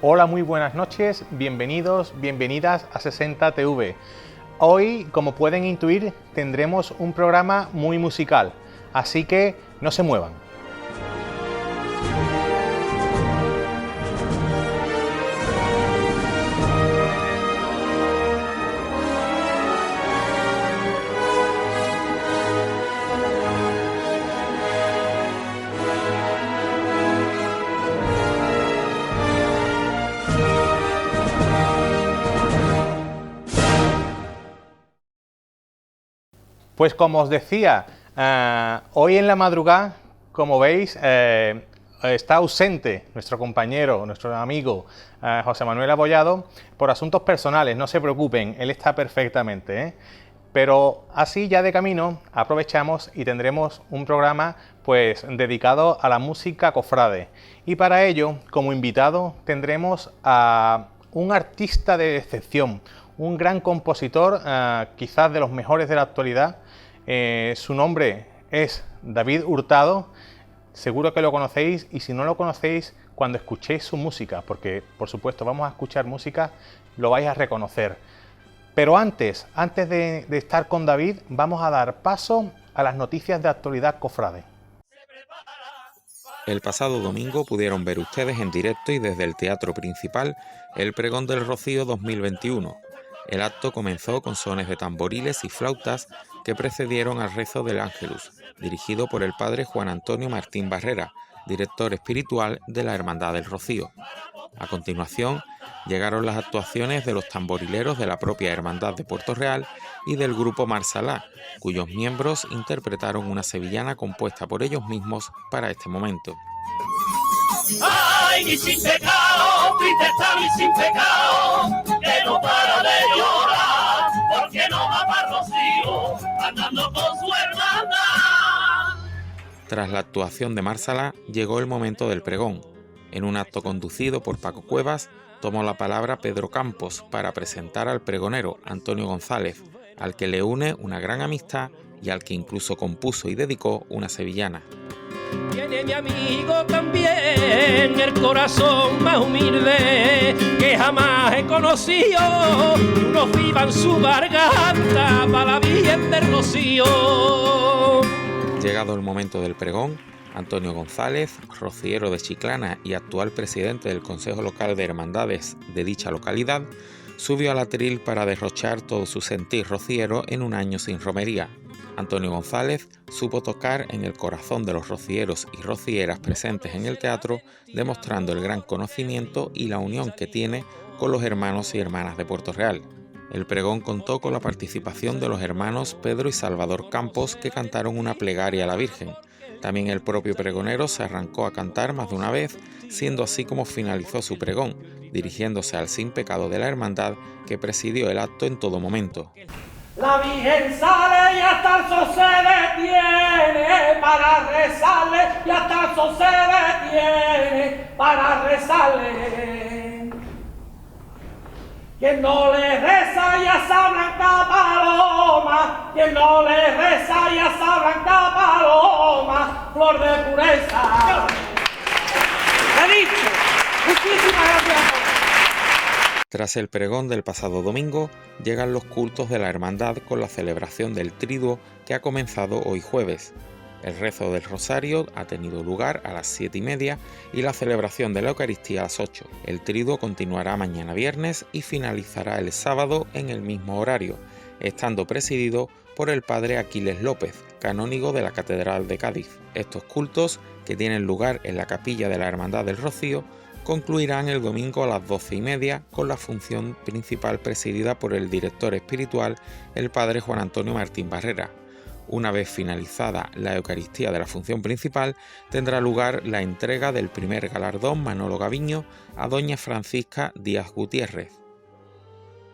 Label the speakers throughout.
Speaker 1: Hola, muy buenas noches, bienvenidos, bienvenidas a 60 TV. Hoy, como pueden intuir, tendremos un programa muy musical, así que no se muevan. Pues como os decía, hoy en la madrugada, como veis, está ausente nuestro compañero, nuestro amigo José Manuel Abollado por asuntos personales. No se preocupen, él está perfectamente, ¿eh? Pero así ya de camino aprovechamos y tendremos un programa pues dedicado a la música cofrade. Y para ello, como invitado, tendremos a un artista de excepción, un gran compositor, quizás de los mejores de la actualidad. Su nombre es David Hurtado, seguro que lo conocéis, y si no lo conocéis, cuando escuchéis su música, porque por supuesto vamos a escuchar música, lo vais a reconocer. Pero antes de estar con David, vamos a dar paso a las noticias de actualidad cofrade.
Speaker 2: El pasado domingo pudieron ver ustedes en directo y desde el Teatro Principal el Pregón del Rocío 2021. El acto comenzó con sones de tamboriles y flautas que precedieron al rezo del Ángelus, dirigido por el padre Juan Antonio Martín Barrera, director espiritual de la Hermandad del Rocío. A continuación, llegaron las actuaciones de los tamborileros de la propia Hermandad de Puerto Real y del grupo Marsalá, cuyos miembros interpretaron una sevillana compuesta por ellos mismos para este momento.
Speaker 3: Ay, y sin pecado, triste está y sin pecado, que no para de llorar, porque no va para Rocío, andando con su hermana.
Speaker 2: Tras la actuación de Marsalá, llegó el momento del pregón. En un acto conducido por Paco Cuevas, tomó la palabra Pedro Campos para presentar al pregonero Antonio González, al que le une una gran amistad y al que incluso compuso y dedicó una sevillana.
Speaker 3: Tiene mi amigo también el corazón más humilde que jamás he conocido, unos vivan su garganta para bien del Rocío.
Speaker 2: Llegado el momento del pregón, Antonio González, rociero de Chiclana y actual presidente del Consejo Local de Hermandades de dicha localidad, subió al atril para derrochar todo su sentir rociero en un año sin romería. Antonio González supo tocar en el corazón de los rocieros y rocieras presentes en el teatro, demostrando el gran conocimiento y la unión que tiene con los hermanos y hermanas de Puerto Real. El pregón contó con la participación de los hermanos Pedro y Salvador Campos, que cantaron una plegaria a la Virgen. También el propio pregonero se arrancó a cantar más de una vez, siendo así como finalizó su pregón, dirigiéndose al sin pecado de la hermandad, que presidió el acto en todo momento.
Speaker 3: La Virgen sale y hasta el sol se detiene para rezarle, y hasta el sol se detiene para rezarle. Quien no le reza y a esa blanca paloma, quien no le reza y a esa blanca paloma, flor de pureza. ¡He dicho! Muchísimas gracias.
Speaker 2: Tras el pregón del pasado domingo, llegan los cultos de la hermandad con la celebración del triduo que ha comenzado hoy jueves. El rezo del rosario ha tenido lugar a las 7:30 y la celebración de la Eucaristía a las 8. El triduo continuará mañana viernes y finalizará el sábado en el mismo horario, estando presidido por el padre Aquiles López, canónigo de la Catedral de Cádiz. Estos cultos, que tienen lugar en la capilla de la Hermandad del Rocío, concluirán el domingo a las 12:30 con la función principal presidida por el director espiritual, el padre Juan Antonio Martín Barrera. Una vez finalizada la Eucaristía de la función principal, tendrá lugar la entrega del primer galardón Manolo Gaviño a doña Francisca Díaz Gutiérrez.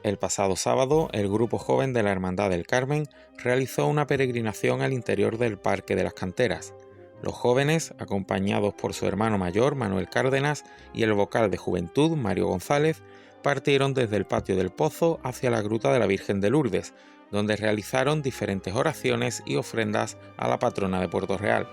Speaker 2: El pasado sábado, el grupo joven de la Hermandad del Carmen realizó una peregrinación al interior del Parque de las Canteras. Los jóvenes, acompañados por su hermano mayor Manuel Cárdenas y el vocal de Juventud Mario González, partieron desde el Patio del Pozo hacia la Gruta de la Virgen de Lourdes, donde realizaron diferentes oraciones y ofrendas a la patrona de Puerto Real.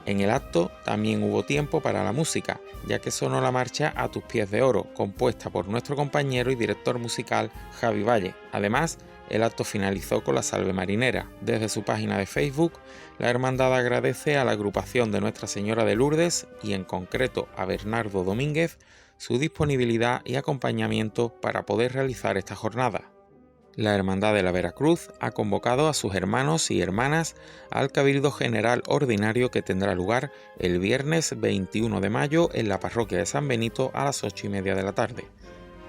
Speaker 2: En el acto también hubo tiempo para la música, ya que sonó la marcha A tus pies de oro, compuesta por nuestro compañero y director musical Javi Valle. Además, el acto finalizó con la salve marinera. Desde su página de Facebook, la hermandad agradece a la agrupación de Nuestra Señora de Lourdes y en concreto a Bernardo Domínguez su disponibilidad y acompañamiento para poder realizar esta jornada. La Hermandad de la Veracruz ha convocado a sus hermanos y hermanas al Cabildo General Ordinario que tendrá lugar el viernes 21 de mayo en la parroquia de San Benito a las 8:30 de la tarde.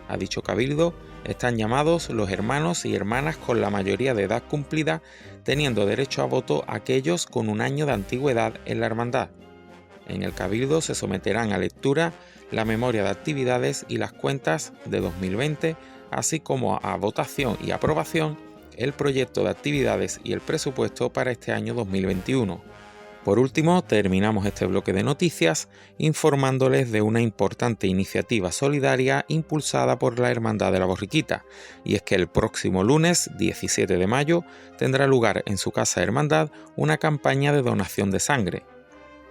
Speaker 2: A dicho cabildo están llamados los hermanos y hermanas con la mayoría de edad cumplida, teniendo derecho a voto aquellos con un año de antigüedad en la hermandad. En el cabildo se someterán a lectura la memoria de actividades y las cuentas de 2020, así como a votación y aprobación el proyecto de actividades y el presupuesto para este año 2021. Por último, terminamos este bloque de noticias informándoles de una importante iniciativa solidaria impulsada por la Hermandad de la Borriquita, y es que el próximo lunes 17 de mayo tendrá lugar en su casa hermandad una campaña de donación de sangre.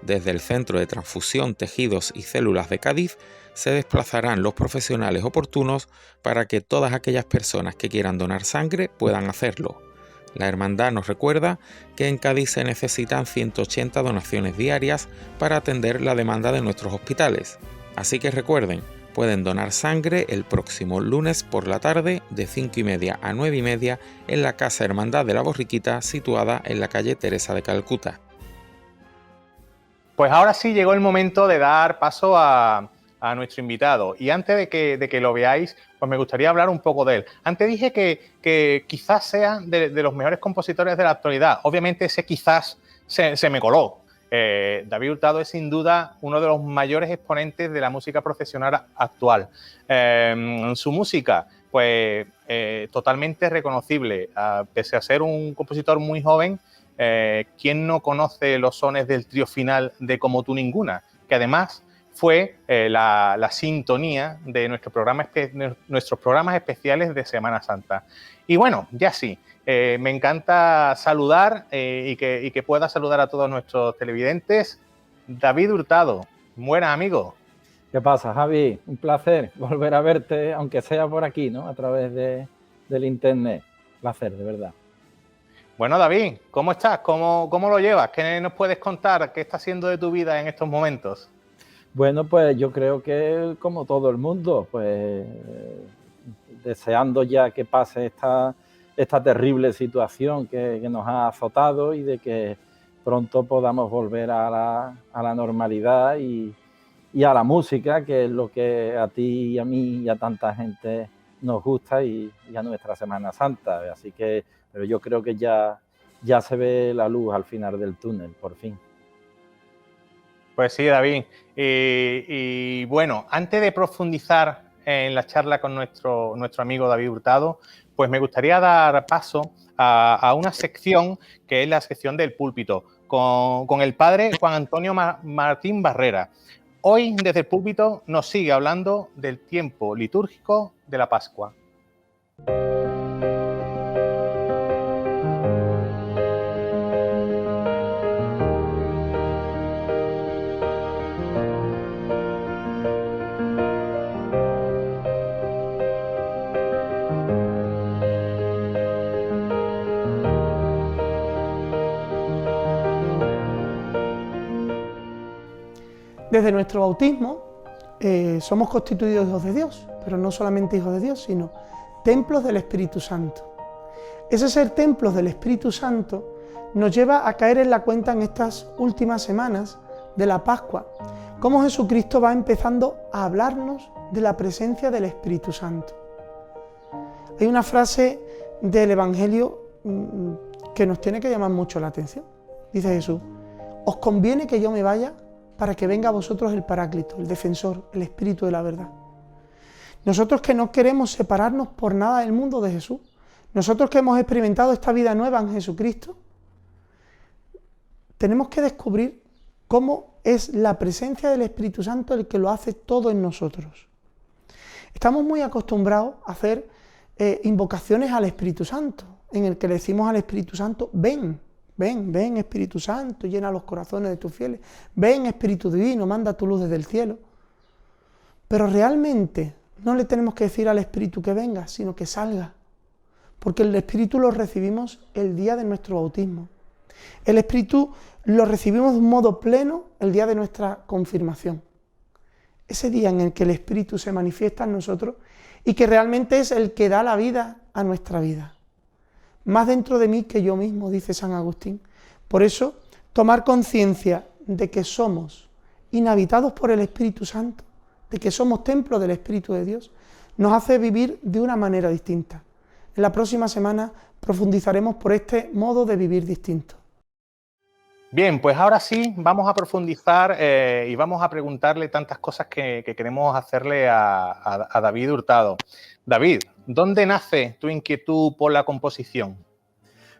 Speaker 2: Desde el Centro de Transfusión, Tejidos y Células de Cádiz se desplazarán los profesionales oportunos para que todas aquellas personas que quieran donar sangre puedan hacerlo. La hermandad nos recuerda que en Cádiz se necesitan 180 donaciones diarias para atender la demanda de nuestros hospitales. Así que recuerden, pueden donar sangre el próximo lunes por la tarde de 5:30 a 9:30 en la Casa Hermandad de la Borriquita, situada en la calle Teresa de Calcuta.
Speaker 1: Pues ahora sí llegó el momento de dar paso a nuestro invitado. Y antes de que lo veáis, pues me gustaría hablar un poco de él. Antes dije que quizás sea de los mejores compositores de la actualidad. Obviamente ese quizás se me coló. David Hurtado es sin duda uno de los mayores exponentes de la música profesional actual. Su música, pues totalmente reconocible. Pese a ser un compositor muy joven, ¿quién no conoce los sones del trío final de Como tú ninguna? Que además fue la sintonía de nuestros programas especiales de Semana Santa. Y bueno, ya sí, me encanta saludar y que pueda saludar a todos nuestros televidentes. David Hurtado, buenas amigo.
Speaker 4: ¿Qué pasa, Javi? Un placer volver a verte, aunque sea por aquí, ¿no? A través del internet. Placer, de verdad.
Speaker 1: Bueno, David, ¿cómo estás? ¿Cómo lo llevas? ¿Qué nos puedes contar? ¿Qué está haciendo de tu vida en estos momentos?
Speaker 4: Bueno, pues yo creo que como todo el mundo, pues deseando ya que pase esta terrible situación que nos ha azotado y de que pronto podamos volver a la normalidad y a la música, que es lo que a ti y a mí y a tanta gente nos gusta y a nuestra Semana Santa. Así que, pero yo creo que ya se ve la luz al final del túnel, por fin.
Speaker 1: Pues sí, David. Y bueno, antes de profundizar en la charla con nuestro amigo David Hurtado, pues me gustaría dar paso a una sección que es la sección del púlpito, con el padre Juan Antonio Martín Barrera. Hoy, desde el púlpito, nos sigue hablando del tiempo litúrgico de la Pascua.
Speaker 5: Desde nuestro bautismo somos constituidos hijos de Dios, pero no solamente hijos de Dios, sino templos del Espíritu Santo. Ese ser templos del Espíritu Santo nos lleva a caer en la cuenta en estas últimas semanas de la Pascua, cómo Jesucristo va empezando a hablarnos de la presencia del Espíritu Santo. Hay una frase del Evangelio que nos tiene que llamar mucho la atención. Dice Jesús: os conviene que yo me vaya para que venga a vosotros el Paráclito, el Defensor, el Espíritu de la verdad. Nosotros que no queremos separarnos por nada del mundo de Jesús, nosotros que hemos experimentado esta vida nueva en Jesucristo, tenemos que descubrir cómo es la presencia del Espíritu Santo el que lo hace todo en nosotros. Estamos muy acostumbrados a hacer invocaciones al Espíritu Santo, en el que le decimos al Espíritu Santo: ven, Ven, ven Espíritu Santo, llena los corazones de tus fieles. Ven Espíritu Divino, manda tu luz desde el cielo. Pero realmente no le tenemos que decir al Espíritu que venga, sino que salga. Porque el Espíritu lo recibimos el día de nuestro bautismo. El Espíritu lo recibimos de un modo pleno el día de nuestra confirmación. Ese día en el que el Espíritu se manifiesta en nosotros y que realmente es el que da la vida a nuestra vida. Más dentro de mí que yo mismo, dice San Agustín. Por eso, tomar conciencia de que somos inhabitados por el Espíritu Santo, de que somos templo del Espíritu de Dios, nos hace vivir de una manera distinta. En la próxima semana profundizaremos por este modo de vivir distinto.
Speaker 1: Bien, pues ahora sí vamos a profundizar y vamos a preguntarle tantas cosas que queremos hacerle a David Hurtado. David, ¿dónde nace tu inquietud por la composición?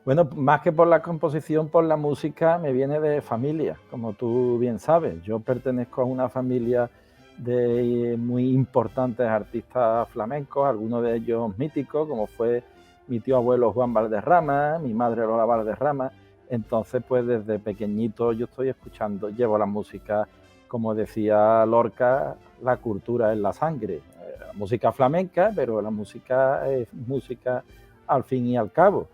Speaker 4: Bueno, más que por la composición, por la música, me viene de familia, como tú bien sabes. Yo pertenezco a una familia de muy importantes artistas flamencos, algunos de ellos míticos, como fue mi tío abuelo Juan Valderrama, mi madre Lola Valderrama. Entonces, pues desde pequeñito yo estoy escuchando, llevo la música, como decía Lorca, la cultura en la sangre. La música flamenca, pero la música es música al fin y al cabo.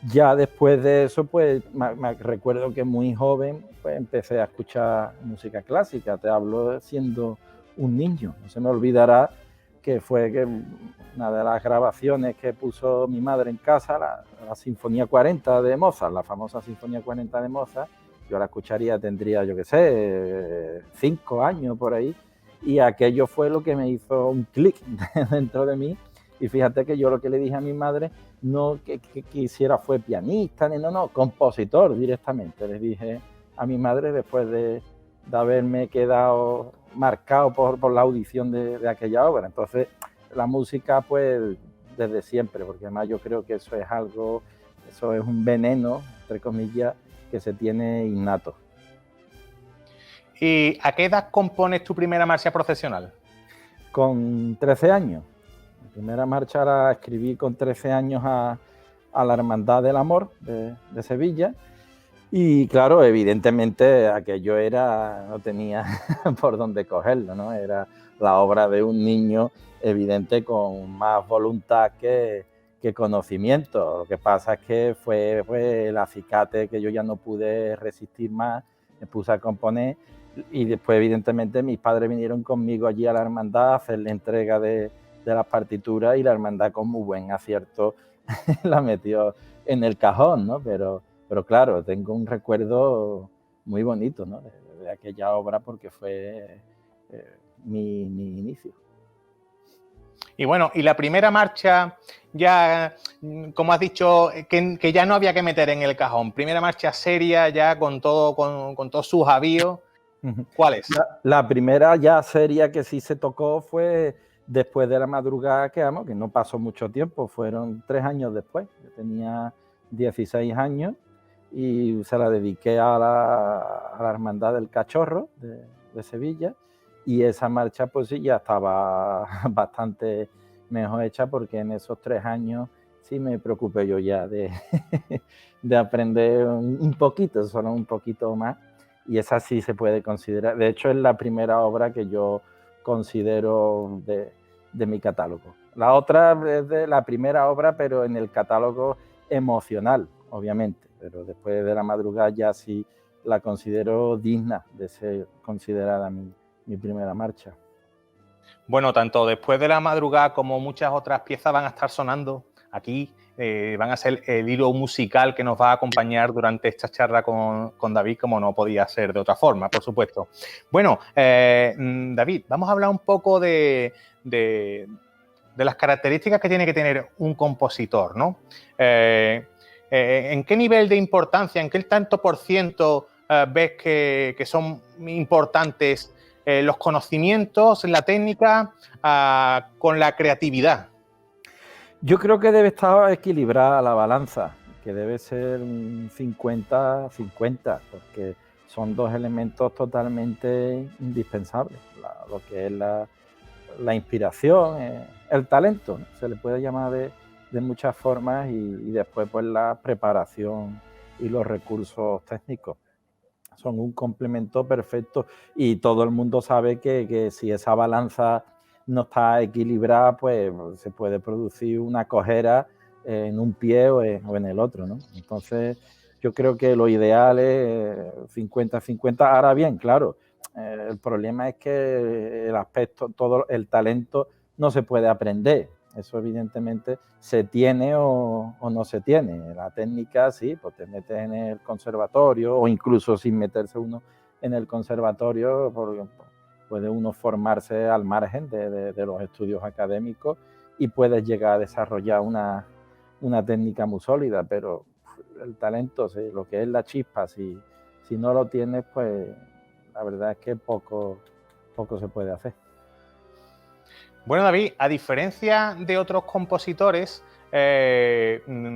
Speaker 4: Ya después de eso, pues me recuerdo que muy joven pues, empecé a escuchar música clásica. Te hablo siendo un niño. No se me olvidará que fue una de las grabaciones que puso mi madre en casa, la Sinfonía 40 de Mozart, la famosa Sinfonía 40 de Mozart. Yo la escucharía, tendría, yo qué sé, 5 años por ahí, y aquello fue lo que me hizo un clic dentro de mí. Y fíjate que yo lo que le dije a mi madre, no que quisiera fue pianista, no, compositor directamente. Les dije a mi madre después de haberme quedado marcado por la audición de aquella obra. Entonces, la música, pues, desde siempre, porque además yo creo que eso es algo, eso es un veneno, entre comillas, que se tiene innato.
Speaker 1: ¿Y a qué edad compones tu primera marcha procesional?
Speaker 4: Con 13 años. Mi primera marcha la escribí con 13 años a la Hermandad del Amor de Sevilla. Y claro, evidentemente aquello no tenía por dónde cogerlo, ¿no? Era la obra de un niño, evidente, con más voluntad que conocimiento. Lo que pasa es que fue el acicate que yo ya no pude resistir más, me puse a componer y después, evidentemente, mis padres vinieron conmigo allí a la hermandad a hacerle entrega de las partituras y la hermandad con muy buen acierto la metió en el cajón, ¿no? Pero claro, tengo un recuerdo muy bonito, ¿no? de aquella obra porque fue mi inicio.
Speaker 1: Y bueno, y la primera marcha ya, como has dicho, que ya no había que meter en el cajón. Primera marcha seria ya con todos sus avíos. ¿Cuál es?
Speaker 4: La primera ya seria que sí se tocó fue después de la madrugada que no pasó mucho tiempo, fueron 3 años después. Yo tenía 16 años. Y se la dediqué a la Hermandad del Cachorro de Sevilla, y esa marcha pues sí ya estaba bastante mejor hecha porque en esos 3 años sí me preocupé yo ya de aprender un poquito, solo un poquito más, y esa sí se puede considerar, de hecho es la primera obra que yo considero de mi catálogo. La otra es de la primera obra, pero en el catálogo emocional, obviamente. Pero después de la madrugada ya sí la considero digna de ser considerada mi primera marcha.
Speaker 1: Bueno, tanto después de la madrugada como muchas otras piezas van a estar sonando aquí, van a ser el hilo musical que nos va a acompañar durante esta charla con David, como no podía ser de otra forma, por supuesto. Bueno, David, vamos a hablar un poco de las características que tiene que tener un compositor, ¿no? ¿En qué nivel de importancia, en qué tanto por ciento ves que son importantes los conocimientos, la técnica, con la creatividad?
Speaker 4: Yo creo que debe estar equilibrada la balanza, que debe ser un 50-50, porque son 2 elementos totalmente indispensables. Lo que es la inspiración, el talento, ¿no? Se le puede llamar de muchas formas, y después pues la preparación los recursos técnicos. Son un complemento perfecto y todo el mundo sabe que si esa balanza no está equilibrada, pues se puede producir una cojera en un pie o en el otro, ¿no? Entonces, yo creo que lo ideal es 50-50. Ahora bien, claro, el problema es que el aspecto, todo el talento no se puede aprender. Eso evidentemente se tiene o no se tiene. La técnica sí, pues te metes en el conservatorio o incluso sin meterse uno en el conservatorio, porque puede uno formarse al margen de los estudios académicos y puedes llegar a desarrollar una técnica muy sólida, pero el talento, sí, lo que es la chispa, si no lo tienes, pues la verdad es que poco se puede hacer.
Speaker 1: Bueno, David, a diferencia de otros compositores,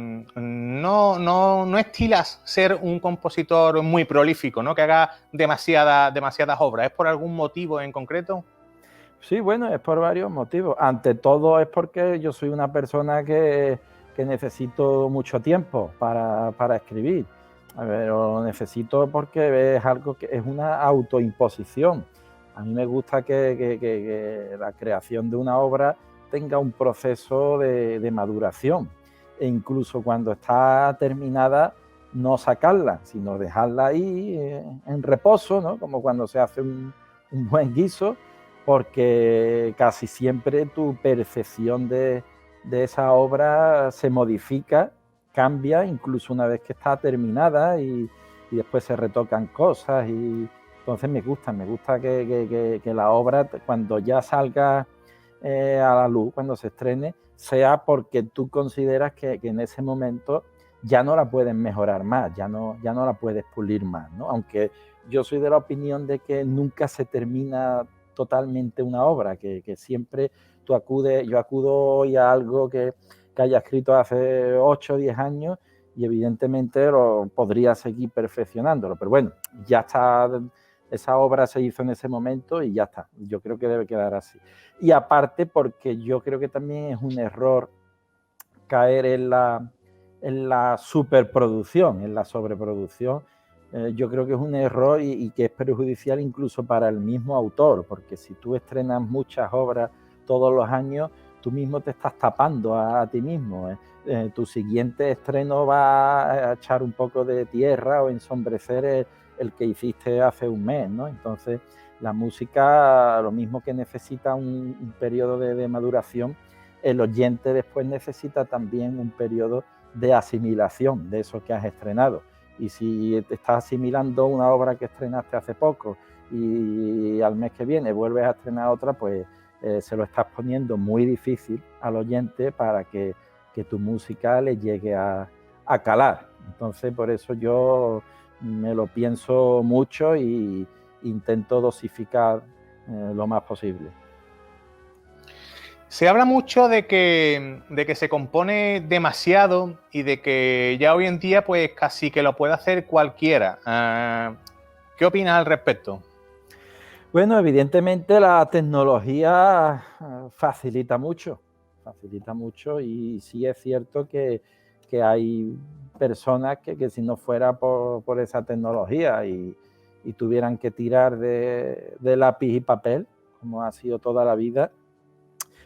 Speaker 1: no estilas ser un compositor muy prolífico, ¿no? Que haga demasiadas obras. ¿Es por algún motivo en concreto?
Speaker 4: Sí, bueno, es por varios motivos. Ante todo es porque yo soy una persona que necesito mucho tiempo para escribir. Pero necesito porque es algo que es una autoimposición. A mí me gusta que la creación de una obra tenga un proceso de maduración e incluso cuando está terminada no sacarla, sino dejarla ahí en reposo, ¿no? Como cuando se hace un buen guiso, porque casi siempre tu percepción de esa obra se modifica, cambia, incluso una vez que está terminada y después se retocan cosas y entonces me gusta que la obra cuando ya salga a la luz, cuando se estrene, sea porque tú consideras que en ese momento ya no la puedes mejorar más, ya no la puedes pulir más, ¿no? Aunque yo soy de la opinión de que nunca se termina totalmente una obra, que siempre yo acudo hoy a algo que haya escrito hace 8 o 10 años y evidentemente podría seguir perfeccionándolo, pero bueno, ya está, esa obra se hizo en ese momento y ya está, yo creo que debe quedar así. Y aparte porque yo creo que también es un error caer en la superproducción, en la sobreproducción. Yo creo que es un error y que es perjudicial incluso para el mismo autor, porque si tú estrenas muchas obras todos los años, tú mismo te estás tapando a ti mismo. Tu siguiente estreno va a echar un poco de tierra o ensombrecer el que hiciste hace un mes, ¿no? Entonces, la música, lo mismo que necesita un periodo de maduración, el oyente después necesita también un periodo de asimilación de eso que has estrenado. Y si te estás asimilando una obra que estrenaste hace poco y al mes que viene vuelves a estrenar otra, pues se lo estás poniendo muy difícil al oyente para que tu música le llegue a calar. Entonces, por eso yo me lo pienso mucho e intento dosificar lo más posible.
Speaker 1: Se habla mucho de que se compone demasiado y de que ya hoy en día pues casi que lo puede hacer cualquiera. ¿Qué opinas al respecto?
Speaker 4: Bueno, evidentemente la tecnología facilita mucho y sí es cierto que hay personas que si no fuera por esa tecnología y tuvieran que tirar de lápiz y papel, como ha sido toda la vida,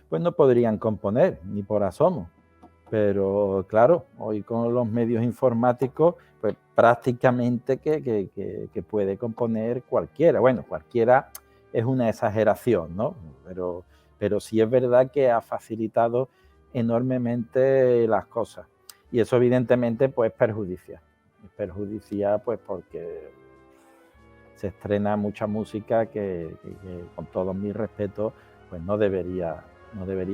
Speaker 4: pues no podrían componer, ni por asomo. Pero claro, hoy con los medios informáticos, pues prácticamente que puede componer cualquiera. Bueno, cualquiera es una exageración, ¿no? Pero sí es verdad que ha facilitado enormemente las cosas. Y eso evidentemente pues perjudicia. Perjudicia pues porque se estrena mucha música que con todos mis respetos pues no debería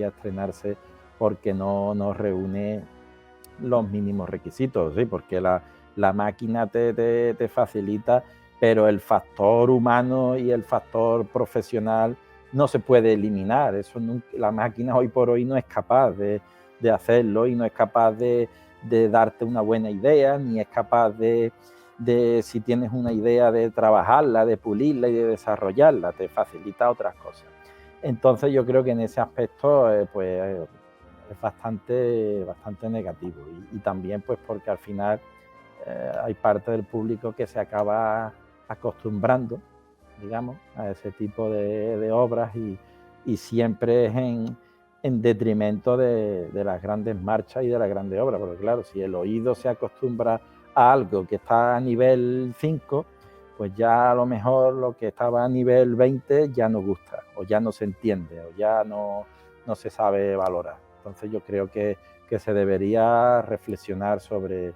Speaker 4: estrenarse porque no reúne los mínimos requisitos, ¿sí? Porque la máquina te facilita, pero el factor humano y el factor profesional no se puede eliminar. Eso nunca, la máquina hoy por hoy no es capaz de hacerlo y no es capaz de darte una buena idea, ni es capaz de si tienes una idea de trabajarla, de pulirla y de desarrollarla, te facilita otras cosas. Entonces yo creo que en ese aspecto pues es bastante negativo y también pues porque al final hay parte del público que se acaba acostumbrando, digamos, a ese tipo de obras y siempre es en detrimento de las grandes marchas y de las grandes obras, porque claro, si el oído se acostumbra a algo que está a nivel 5, pues ya a lo mejor lo que estaba a nivel 20 ya no gusta, o ya no se entiende, o ya no se sabe valorar. Entonces yo creo que se debería reflexionar sobre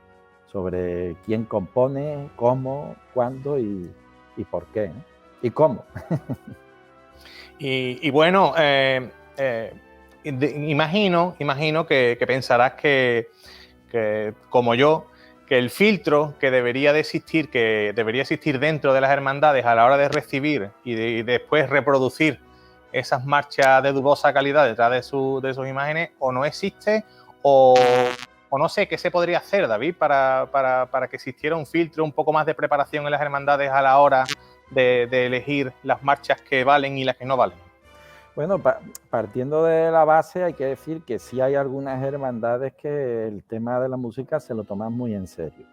Speaker 4: quién compone, cómo, cuándo y por qué, ¿no? Y cómo.
Speaker 1: Y bueno, imagino que pensarás que, como yo, que el filtro que debería existir dentro de las hermandades a la hora de recibir y después reproducir esas marchas de dudosa calidad detrás de sus imágenes, o no existe, o no sé qué se podría hacer, David, para que existiera un filtro, un poco más de preparación en las hermandades a la hora de elegir las marchas que valen y las que no valen.
Speaker 4: Bueno, partiendo de la base, hay que decir que sí hay algunas hermandades que el tema de la música se lo toman muy en serio.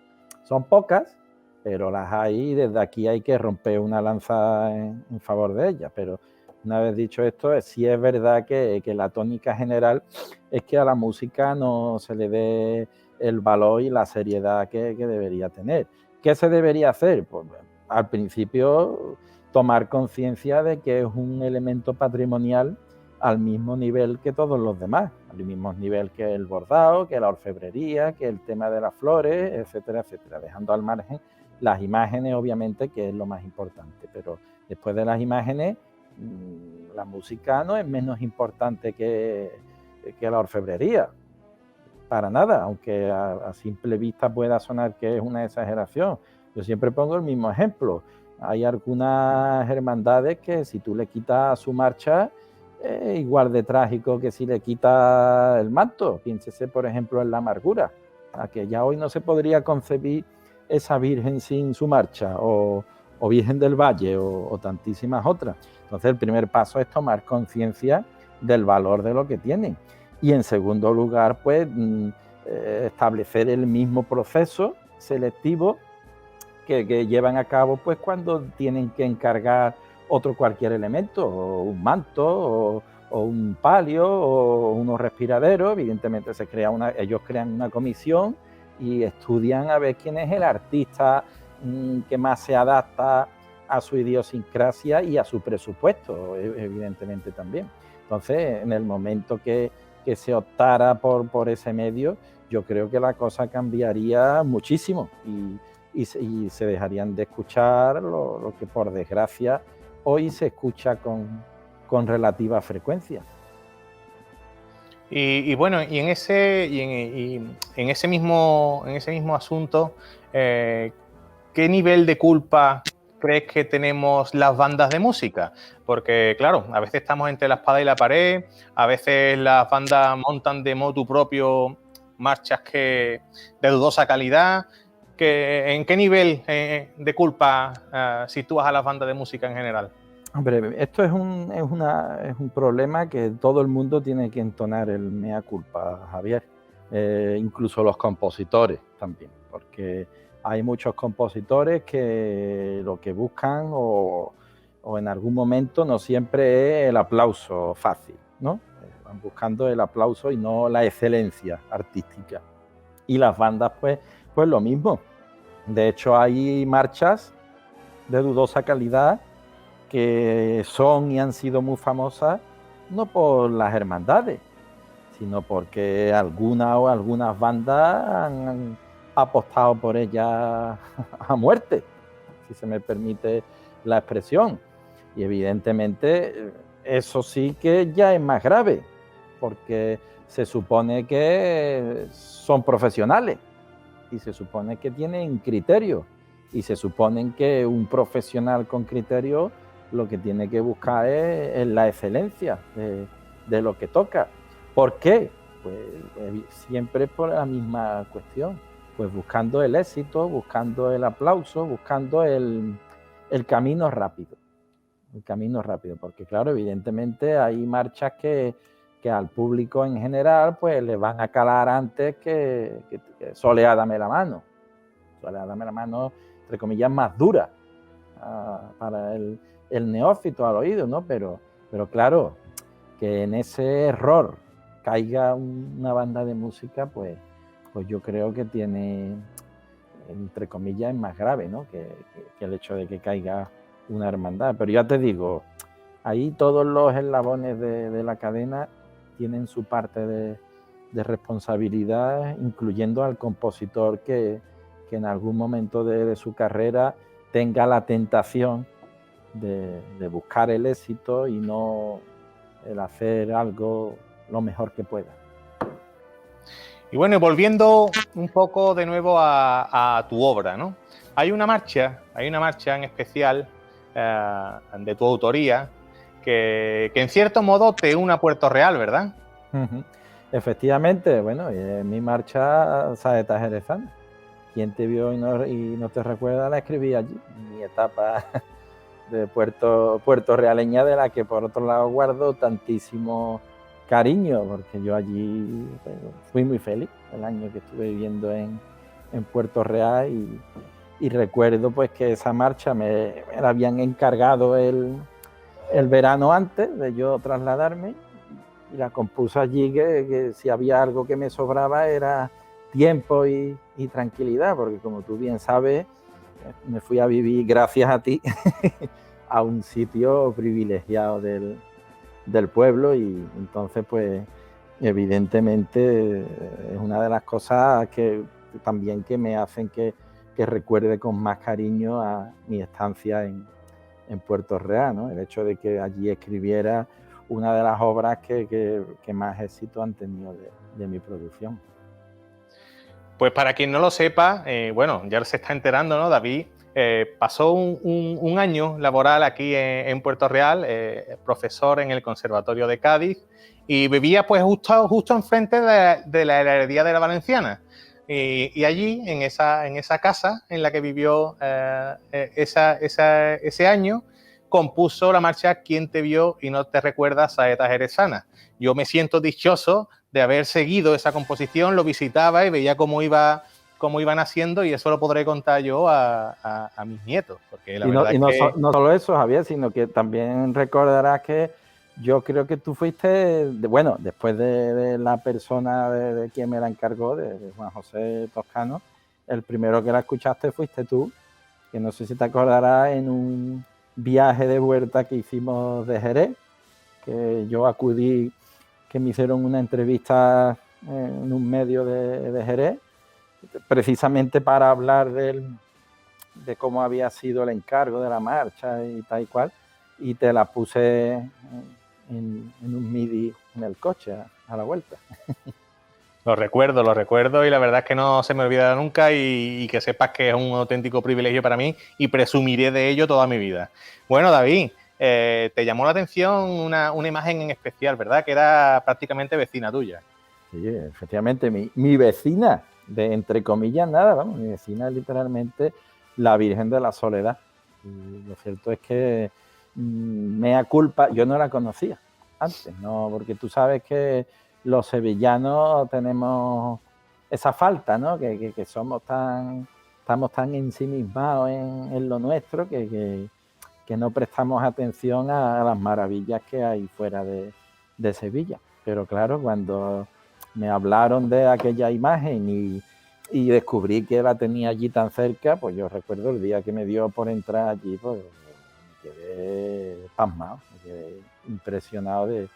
Speaker 4: Son pocas, pero las hay, y desde aquí hay que romper una lanza en favor de ellas. Pero una vez dicho esto, sí es verdad que la tónica general es que a la música no se le dé el valor y la seriedad que debería tener. ¿Qué se debería hacer? Pues al principio tomar conciencia de que es un elemento patrimonial al mismo nivel que todos los demás, al mismo nivel que el bordado, que la orfebrería, que el tema de las flores, etcétera, etcétera, dejando al margen las imágenes, obviamente, que es lo más importante, pero después de las imágenes, la música no es menos importante que la orfebrería, para nada, aunque a simple vista pueda sonar que es una exageración. Yo siempre pongo el mismo ejemplo. Hay algunas hermandades que si tú le quitas su marcha, es igual de trágico que si le quitas el manto. Piénsese, por ejemplo, en la amargura, a que ya hoy no se podría concebir esa Virgen sin su marcha, o Virgen del Valle, o tantísimas otras. Entonces, el primer paso es tomar conciencia del valor de lo que tienen. Y en segundo lugar, pues establecer el mismo proceso selectivo que llevan a cabo pues cuando tienen que encargar otro cualquier elemento, o un manto, o un palio, o unos respiraderos. Evidentemente ellos crean una comisión y estudian a ver quién es el artista que más se adapta a su idiosincrasia y a su presupuesto, evidentemente también. Entonces, en el momento que se optara por ese medio, yo creo que la cosa cambiaría muchísimo y se dejarían de escuchar lo que por desgracia hoy se escucha con relativa frecuencia.
Speaker 1: Y bueno, y en ese mismo asunto, ¿qué nivel de culpa crees que tenemos las bandas de música? Porque, claro, a veces estamos entre la espada y la pared, a veces las bandas montan de motu propio marchas de dudosa calidad. ¿En qué nivel de culpa sitúas a las bandas de música en general?
Speaker 4: Hombre, esto es un problema que todo el mundo tiene que entonar el mea culpa, Javier. Incluso los compositores también, porque hay muchos compositores que lo que buscan o en algún momento no siempre es el aplauso fácil, ¿no? Van buscando el aplauso y no la excelencia artística. Y las bandas, pues lo mismo. De hecho, hay marchas de dudosa calidad que son y han sido muy famosas no por las hermandades, sino porque algunas bandas han apostado por ellas a muerte, si se me permite la expresión. Y evidentemente eso sí que ya es más grave, porque se supone que son profesionales y se supone que tienen criterio, y se supone que un profesional con criterio lo que tiene que buscar es la excelencia de lo que toca. ¿Por qué? Pues siempre por la misma cuestión, pues buscando el éxito, buscando el aplauso, buscando el camino rápido. El camino rápido, porque claro, evidentemente hay marchas que al público en general pues le van a calar antes que Soleá, dame la mano. neófito, era dame la mano, entre comillas, más dura para el neófito al oído, ¿no? Pero claro, que en ese error caiga una banda de música, pues yo creo que tiene, entre comillas, es más grave, ¿no? que el hecho de que caiga una hermandad. Pero ya te digo, ahí todos los eslabones de la cadena tienen su parte de responsabilidad, incluyendo al compositor que en algún momento de su carrera tenga la tentación de buscar el éxito y no el hacer algo lo mejor que pueda.
Speaker 1: Y bueno, volviendo un poco de nuevo a tu obra, ¿no? Hay una marcha en especial de tu autoría que en cierto modo te une a Puerto Real, ¿verdad?
Speaker 4: Uh-huh. Efectivamente, bueno, mi marcha Saetas Jerezanas. Quien te vio y no te recuerda, la escribí allí, en mi etapa de Puerto Realeña, de la que por otro lado guardo tantísimo cariño, porque yo allí fui muy feliz el año que estuve viviendo en Puerto Real y recuerdo pues que esa marcha me la habían encargado el verano antes de yo trasladarme y la compuse allí, que si había algo que me sobraba era tiempo y tranquilidad, porque como tú bien sabes, me fui a vivir, gracias a ti, a un sitio privilegiado del pueblo, y entonces pues evidentemente es una de las cosas que también que me hacen que recuerde con más cariño a mi estancia en Puerto Real, ¿no? El hecho de que allí escribiera una de las obras que más éxito han tenido de mi producción.
Speaker 1: Pues para quien no lo sepa, bueno, ya se está enterando, ¿no? David pasó un año laboral aquí en Puerto Real, profesor en el Conservatorio de Cádiz, y vivía pues justo enfrente de la Herrería de la Valenciana. Y allí, en esa casa en la que vivió ese año, compuso la marcha ¿Quién te vio y no te recuerda? Saetas Jerezanas. Yo me siento dichoso de haber seguido esa composición, lo visitaba y veía cómo iban haciendo, y eso lo podré contar yo a mis nietos. Porque la verdad
Speaker 4: no solo eso, Javier, sino que también recordarás que yo creo que tú fuiste, después de la persona de quien me la encargó, de Juan José Toscano, el primero que la escuchaste fuiste tú, que no sé si te acordarás en un viaje de vuelta que hicimos de Jerez, que yo acudí, que me hicieron una entrevista en un medio de Jerez, precisamente para hablar de cómo había sido el encargo de la marcha y tal y cual, y te la puse en un MIDI en el coche a la vuelta.
Speaker 1: Lo recuerdo, y la verdad es que no se me olvidará nunca, y que sepas que es un auténtico privilegio para mí y presumiré de ello toda mi vida. Bueno, David, te llamó la atención una imagen en especial, ¿verdad? Que era prácticamente vecina tuya.
Speaker 4: Sí, efectivamente, mi vecina, de entre comillas nada, vamos, mi vecina es literalmente la Virgen de la Soledad. Y lo cierto es que mea culpa, yo no la conocía antes, ¿no? Porque tú sabes que los sevillanos tenemos esa falta, ¿no? Que estamos tan ensimismados en lo nuestro que no prestamos atención a las maravillas que hay fuera de Sevilla. Pero claro, cuando me hablaron de aquella imagen y descubrí que la tenía allí tan cerca, pues yo recuerdo el día que me dio por entrar allí, pues me quedé pasmado, me quedé impresionado de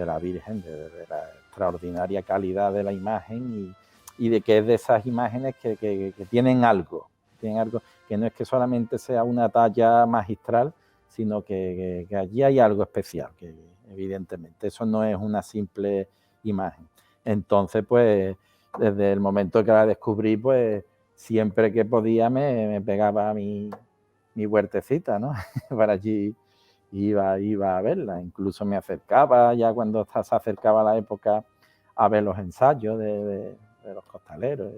Speaker 4: la Virgen, de la extraordinaria calidad de la imagen y de que es de esas imágenes que tienen algo, que no es que solamente sea una talla magistral, sino que allí hay algo especial, que evidentemente eso no es una simple imagen. Entonces, pues, desde el momento que la descubrí, pues, siempre que podía me pegaba a mi huertecita, ¿no? Para allí iba a verla, incluso me acercaba ya cuando se acercaba la época a ver los ensayos de los costaleros.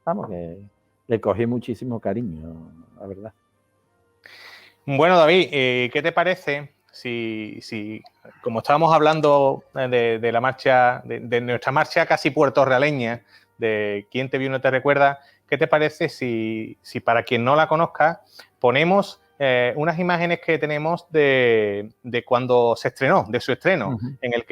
Speaker 4: Vamos, que le cogí muchísimo cariño, la verdad.
Speaker 1: Bueno, David, ¿qué te parece si como estábamos hablando de la marcha, de nuestra marcha casi puertorrealeña, de ¿Quién te vio y no te recuerda? ¿Qué ¿qué te parece si para quien no la conozca ponemos unas imágenes que tenemos de cuando se estrenó, de su estreno, en el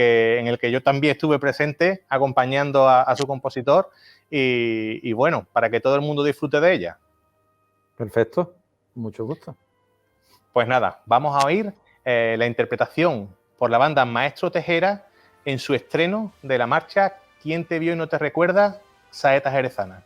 Speaker 1: que yo también estuve presente acompañando a su compositor y bueno, para que todo el mundo disfrute de ella?
Speaker 4: Perfecto, mucho gusto.
Speaker 1: Pues nada, vamos a oír la interpretación por la banda Maestro Tejera en su estreno de la marcha ¿Quién te vio y no te recuerda? Saeta Jerezana.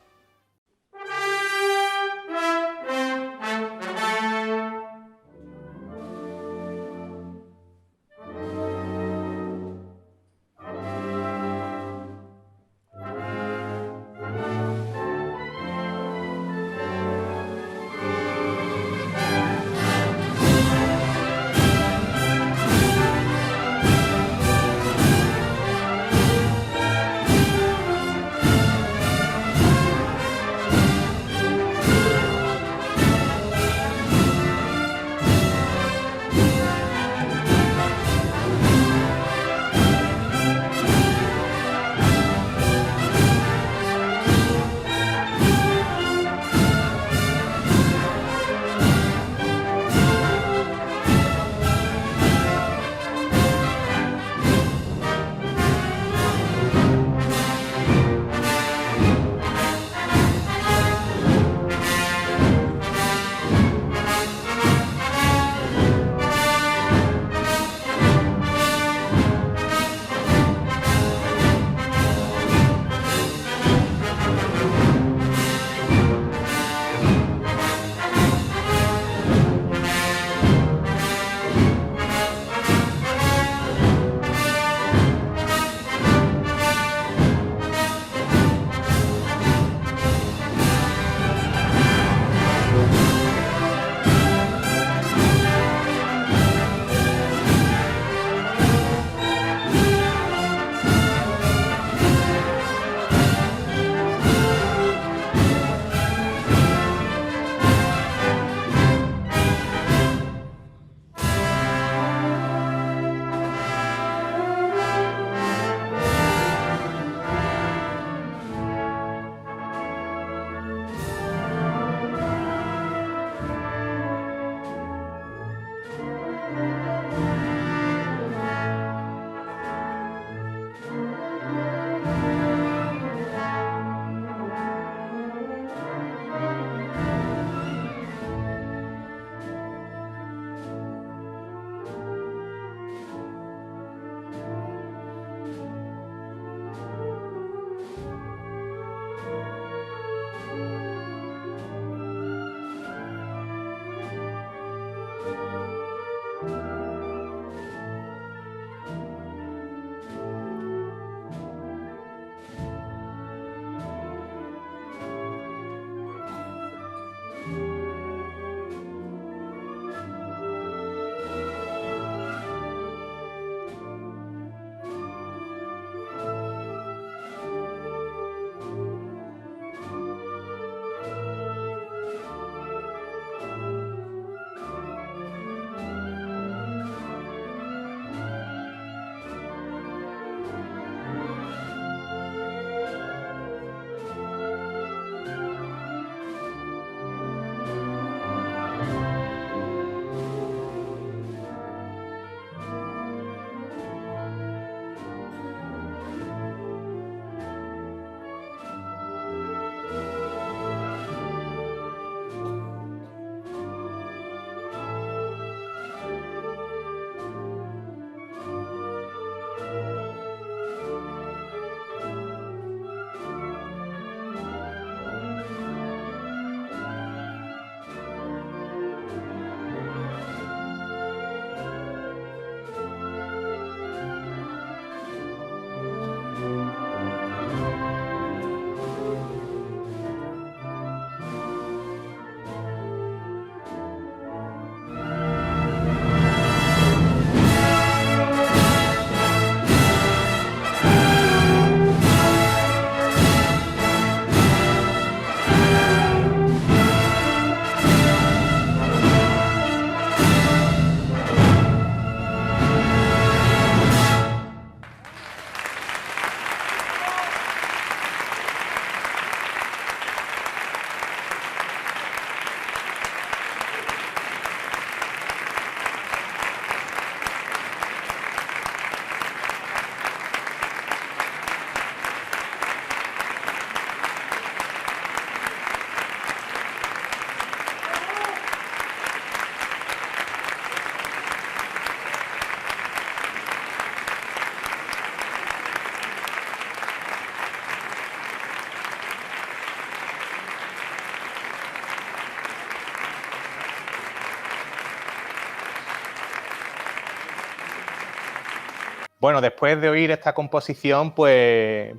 Speaker 1: Bueno, después de oír esta composición, pues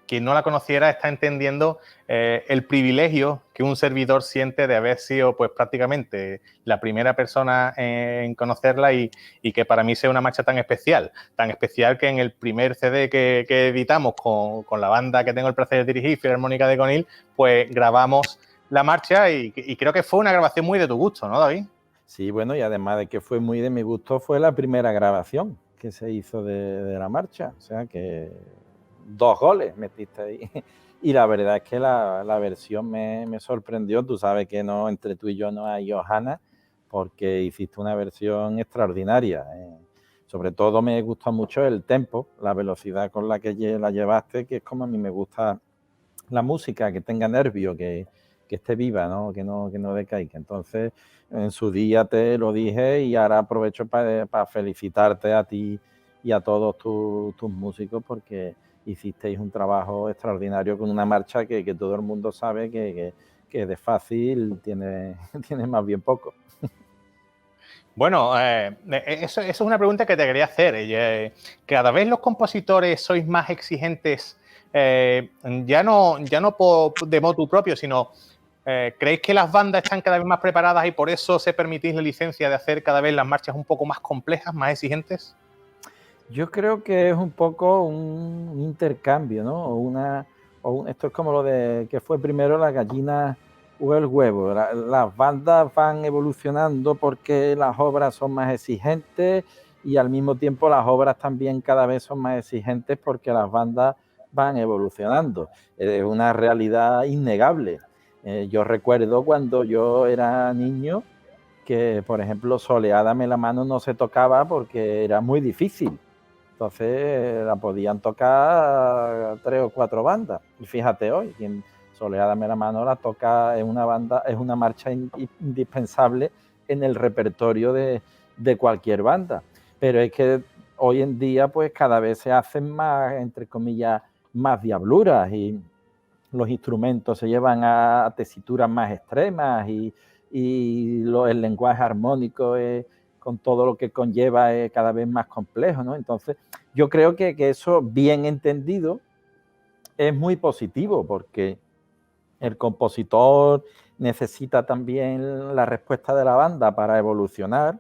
Speaker 1: quien no la conociera está entendiendo el privilegio que un servidor siente de haber sido pues prácticamente la primera persona en conocerla y que para mí sea una marcha tan especial que en el primer CD que editamos con la banda que tengo el placer de dirigir, Filarmónica de Conil, pues grabamos la marcha y creo que fue una grabación muy de tu gusto, ¿no, David?
Speaker 4: Sí, bueno, y además de que fue muy de mi gusto, fue la primera grabación que se hizo de la marcha. O sea que 2 goles metiste ahí. Y la verdad es que la versión me sorprendió. Tú sabes que no, entre tú y yo no hay Johanna, porque hiciste una versión extraordinaria. Sobre todo me gustó mucho el tempo, la velocidad con la que la llevaste, que es como a mí me gusta la música, que tenga nervio, que esté viva, ¿no? Que no decaiga. Entonces, en su día te lo dije y ahora aprovecho para felicitarte a ti y a todos tus músicos, porque hicisteis un trabajo extraordinario con una marcha que todo el mundo sabe que de fácil tiene más bien poco.
Speaker 1: Bueno, eso es una pregunta que te quería hacer. Cada vez los compositores sois más exigentes, ya no de motu propio, sino ¿creéis que las bandas están cada vez más preparadas y por eso se permitís la licencia de hacer cada vez las marchas un poco más complejas, más exigentes?
Speaker 4: Yo creo que es un poco un intercambio, ¿no? Esto es como lo de que fue primero la gallina o el huevo. Las bandas van evolucionando porque las obras son más exigentes y al mismo tiempo las obras también cada vez son más exigentes porque las bandas van evolucionando. Es una realidad innegable. Yo recuerdo cuando yo era niño que, por ejemplo, Soleádame la mano no se tocaba porque era muy difícil. Entonces la podían tocar 3 o 4 bandas. Y fíjate hoy, quien Soleádame la mano la toca, es una marcha indispensable en el repertorio de cualquier banda. Pero es que hoy en día pues cada vez se hacen más, entre comillas, más diabluras y los instrumentos se llevan a tesituras más extremas y el lenguaje armónico con todo lo que conlleva es cada vez más complejo, ¿no? Entonces, yo creo que eso, bien entendido, es muy positivo porque el compositor necesita también la respuesta de la banda para evolucionar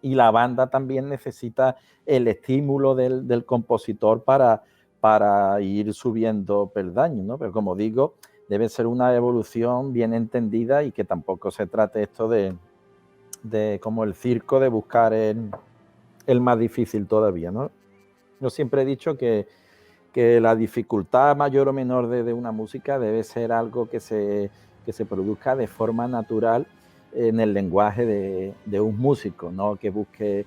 Speaker 4: y la banda también necesita el estímulo del compositor para ir subiendo peldaños, ¿no? Pero como digo, debe ser una evolución bien entendida y que tampoco se trate esto de como el circo, de buscar el más difícil todavía, ¿no? Yo siempre he dicho que la dificultad mayor o menor de una música debe ser algo que se produzca de forma natural en el lenguaje de un músico, no que busque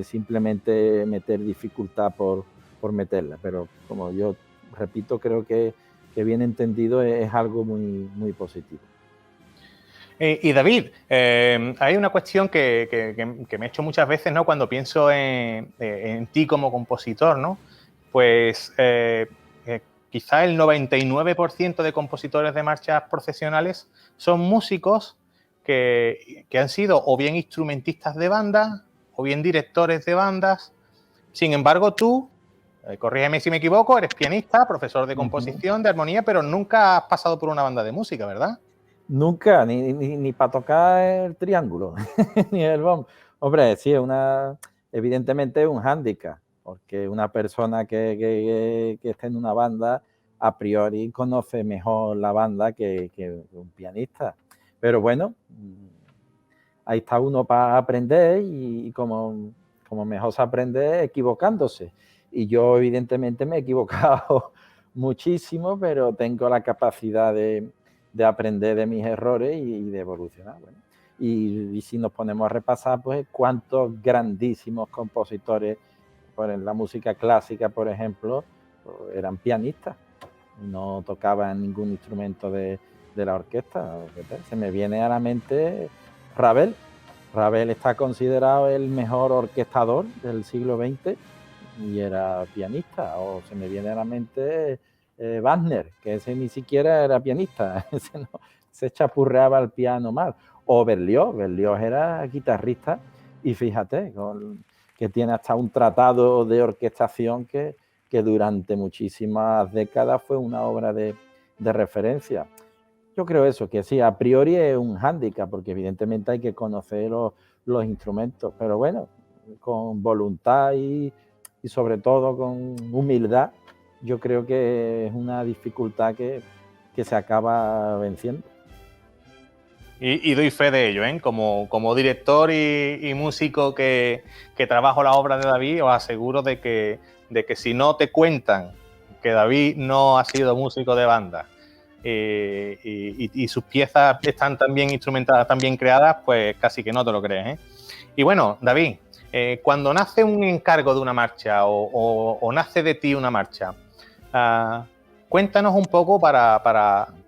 Speaker 4: simplemente meter dificultad por meterla. Pero como yo repito, creo que bien entendido es algo muy, muy positivo.
Speaker 1: Y David, hay una cuestión que me he hecho muchas veces, ¿no? Cuando pienso en ti como compositor, ¿no? Pues quizá el 99% de compositores de marchas profesionales son músicos que han sido o bien instrumentistas de banda o bien directores de bandas. Sin embargo, tú, corrígeme si me equivoco, eres pianista, profesor de composición, de armonía, pero nunca has pasado por una banda de música, ¿verdad?
Speaker 4: Nunca, ni para tocar el triángulo, ni el bombo. Hombre, sí, evidentemente es un hándicap, porque una persona que esté en una banda a priori conoce mejor la banda que un pianista. Pero bueno, ahí está uno para aprender y como mejor se aprende equivocándose. Y yo evidentemente me he equivocado muchísimo, pero tengo la capacidad de aprender de mis errores y de evolucionar. Bueno, y si nos ponemos a repasar, pues cuántos grandísimos compositores, pues en la música clásica, por ejemplo, pues, eran pianistas, no tocaban ningún instrumento de la orquesta. Se me viene a la mente Ravel. Ravel está considerado el mejor orquestador del siglo XX y era pianista. O se me viene a la mente Wagner, que ese ni siquiera era pianista, ese no, se chapurreaba al piano mal. O Berlioz era guitarrista y fíjate, que tiene hasta un tratado de orquestación que durante muchísimas décadas fue una obra de referencia. Yo creo eso, que sí, a priori es un hándicap, porque evidentemente hay que conocer los instrumentos, pero bueno, con voluntad y sobre todo con humildad, yo creo que es una dificultad que se acaba venciendo.
Speaker 1: Y doy fe de ello, ¿eh? Como director y músico que trabajo la obra de David, os aseguro de que si no te cuentan que David no ha sido músico de banda y sus piezas están tan bien instrumentadas, tan bien creadas, pues casi que no te lo crees, ¿eh? Y bueno, David, cuando nace un encargo de una marcha o nace de ti una marcha, cuéntanos un poco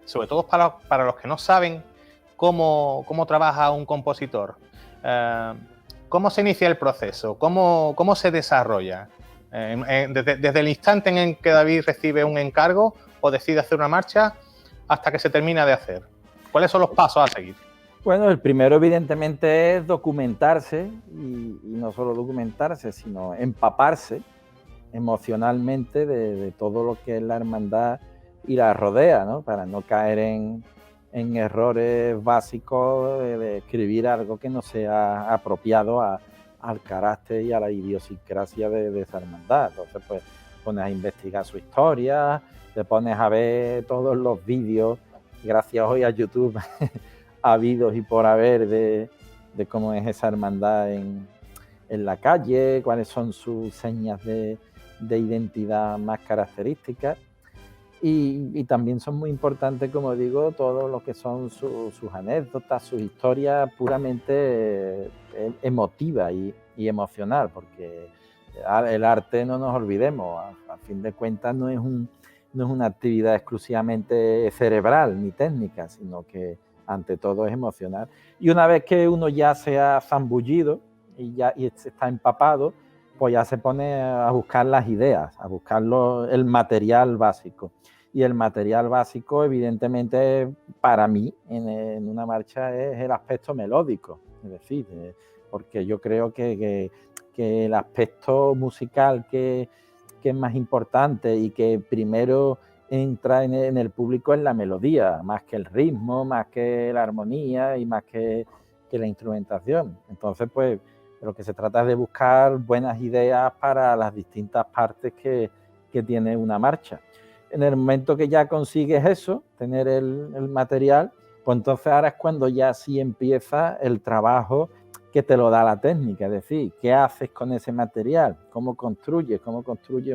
Speaker 1: sobre todo para los que no saben cómo trabaja un compositor, cómo se inicia el proceso, cómo se desarrolla, desde el instante en el que David recibe un encargo o decide hacer una marcha hasta que se termina de hacer. ¿Cuáles son los pasos a seguir?
Speaker 4: Bueno, el primero evidentemente es documentarse y no solo documentarse, sino empaparse emocionalmente de todo lo que es la hermandad y la rodea, ¿no? Para no caer en errores básicos de escribir algo que no sea apropiado al carácter y a la idiosincrasia de esa hermandad. Entonces, pues, pones a investigar su historia, te pones a ver todos los vídeos, gracias hoy a YouTube, habidos y por haber de cómo es esa hermandad en la calle, cuáles son sus señas de identidad más características. Y también son muy importantes, como digo, todo lo que son sus anécdotas, sus historias puramente emotivas y emocional, porque el arte, no nos olvidemos, a fin de cuentas no es una actividad exclusivamente cerebral ni técnica, sino que ante todo es emocional. Y una vez que uno ya se ha zambullido y está empapado, pues ya se pone a buscar las ideas, a buscar el material básico. Y el material básico, evidentemente, para mí, en una marcha, es el aspecto melódico. Es decir, porque yo creo que el aspecto musical que es más importante y que primero entra en el público es la melodía, más que el ritmo, más que la armonía y más que la instrumentación. Entonces, pues, lo que se trata es de buscar buenas ideas para las distintas partes que tiene una marcha. En el momento que ya consigues eso, tener el material, pues entonces ahora es cuando ya sí empieza el trabajo que te lo da la técnica, es decir, ¿qué haces con ese material? ¿Cómo construyes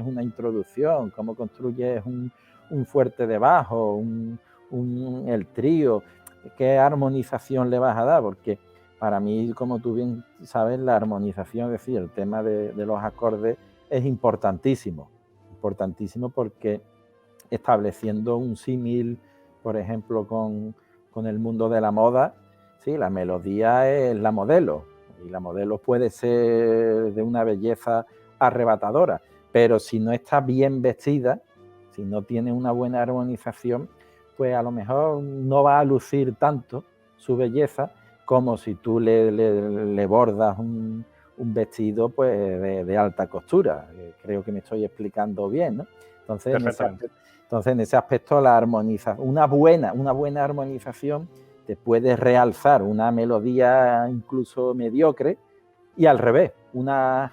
Speaker 4: una introducción? ¿Cómo construyes un fuerte de bajo, el trío? ¿Qué armonización le vas a dar? Porque para mí, como tú bien sabes, la armonización, es decir, el tema de los acordes es importantísimo porque estableciendo un símil, por ejemplo, con el mundo de la moda, sí, la melodía es la modelo, y la modelo puede ser de una belleza arrebatadora, pero si no está bien vestida, si no tiene una buena armonización, pues a lo mejor no va a lucir tanto su belleza como si tú le bordas un vestido pues de alta costura. Creo que me estoy explicando bien, ¿no? Entonces, en ese aspecto, la armonización, una buena armonización te puede realzar una melodía incluso mediocre, y al revés, una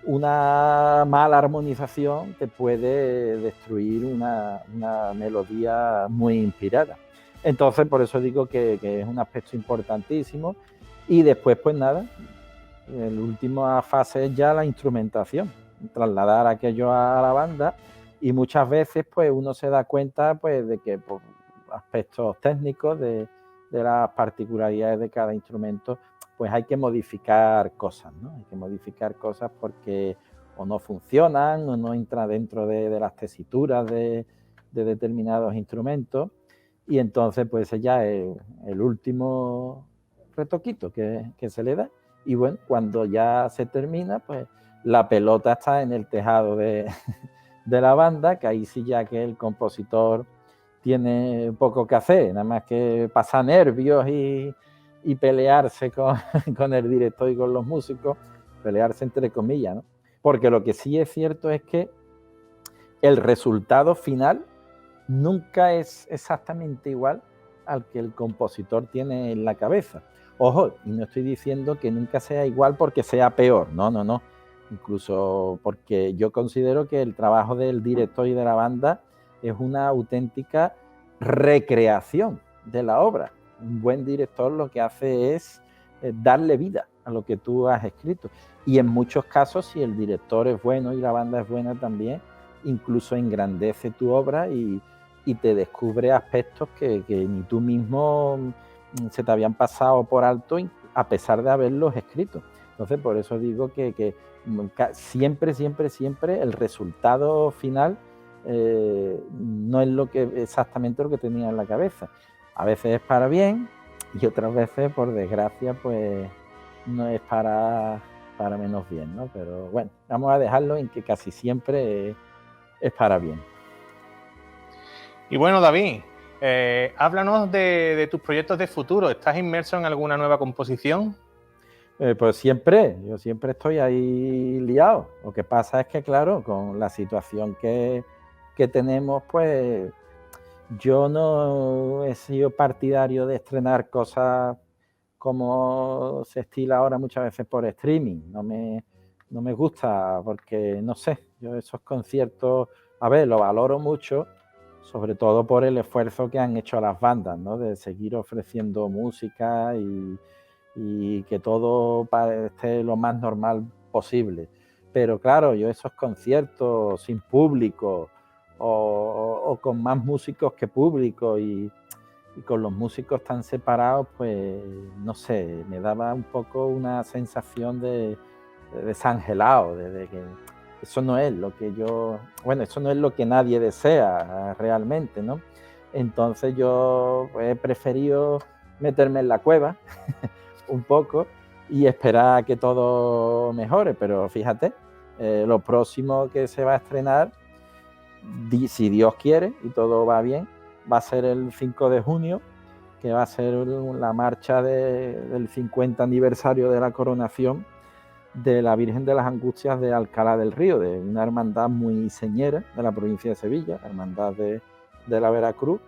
Speaker 4: mala armonización te puede destruir una melodía muy inspirada. Entonces, por eso digo que es un aspecto importantísimo. Y después, pues nada, la última fase es ya la instrumentación, trasladar aquello a la banda. Y muchas veces pues uno se da cuenta pues de que por aspectos técnicos de las particularidades de cada instrumento, pues hay que modificar cosas, ¿no? Hay que modificar cosas porque o no funcionan o no entra dentro de las tesituras de determinados instrumentos, y entonces pues ese ya es el último retoquito que se le da. Y bueno, cuando ya se termina, pues la pelota está en el tejado de la banda, que ahí sí ya que el compositor tiene poco que hacer, nada más que pasar nervios y pelearse con el director y con los músicos, pelearse entre comillas, ¿no? Porque lo que sí es cierto es que el resultado final nunca es exactamente igual al que el compositor tiene en la cabeza. Ojo, y no estoy diciendo que nunca sea igual porque sea peor, no. Incluso porque yo considero que el trabajo del director y de la banda es una auténtica recreación de la obra. Un buen director lo que hace es darle vida a lo que tú has escrito. Y en muchos casos, si el director es bueno y la banda es buena también, incluso engrandece tu obra y te descubre aspectos que ni tú mismo se te habían pasado por alto a pesar de haberlos escrito. Entonces, por eso digo que siempre el resultado final no es exactamente lo que tenía en la cabeza. A veces es para bien y otras veces, por desgracia, pues no es para menos bien, ¿no? Pero bueno, vamos a dejarlo en que casi siempre es para bien.
Speaker 1: Y bueno, David, háblanos de tus proyectos de futuro. ¿Estás inmerso en alguna nueva composición?
Speaker 4: Pues yo siempre estoy ahí liado. Lo que pasa es que, claro, con la situación que tenemos, pues yo no he sido partidario de estrenar cosas como se estila ahora muchas veces por streaming. No me gusta porque, no sé, yo esos conciertos, a ver, lo valoro mucho, sobre todo por el esfuerzo que han hecho las bandas, ¿no? De seguir ofreciendo música y que todo esté lo más normal posible. Pero claro, yo esos conciertos sin público o con más músicos que público y con los músicos tan separados, pues no sé, me daba un poco una sensación de desangelado, de que eso no es lo que eso no es lo que nadie desea realmente, ¿no? Entonces yo he preferido meterme en la cueva un poco y esperar a que todo mejore, pero fíjate, lo próximo que se va a estrenar, si Dios quiere y todo va bien, va a ser el 5 de junio, que va a ser la marcha del 50 aniversario de la coronación de la Virgen de las Angustias de Alcalá del Río, de una hermandad muy señera de la provincia de Sevilla, hermandad de la Veracruz.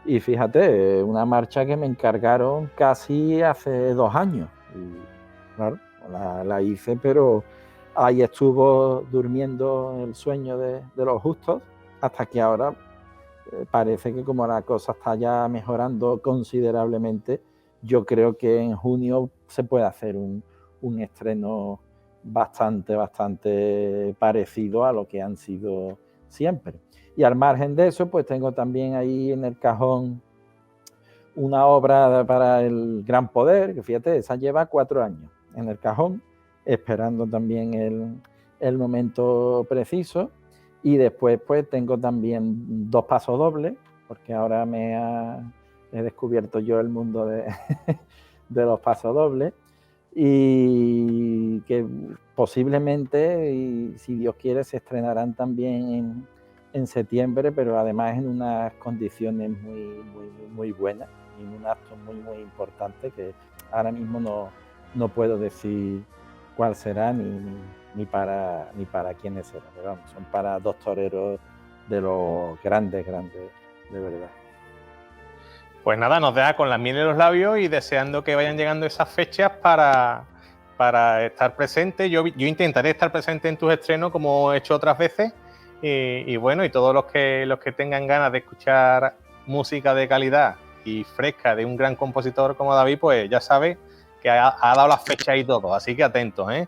Speaker 4: Y fíjate, una marcha que me encargaron casi hace 2 años. Y claro, la hice, pero ahí estuvo durmiendo el sueño de los justos, hasta que ahora parece que como la cosa está ya mejorando considerablemente, yo creo que en junio se puede hacer un estreno bastante parecido a lo que han sido siempre. Y al margen de eso, pues tengo también ahí en el cajón una obra para el Gran Poder, que fíjate, esa lleva 4 años en el cajón, esperando también el momento preciso. Y después pues tengo también 2 pasodobles, porque ahora he descubierto yo el mundo de los pasodobles, y que posiblemente, y si Dios quiere, se estrenarán también en septiembre, pero además en unas condiciones muy buenas, y en un acto muy importante que ahora mismo no puedo decir cuál será ni para quiénes serán, pero vamos, son para 2 toreros de los grandes, de verdad.
Speaker 1: Pues nada, nos deja con la miel en los labios y deseando que vayan llegando esas fechas para estar presente. Yo intentaré estar presente en tus estrenos como he hecho otras veces. Y bueno, y todos los que tengan ganas de escuchar música de calidad y fresca de un gran compositor como David, pues ya sabes que ha dado las fechas y todo, así que atentos, ¿eh?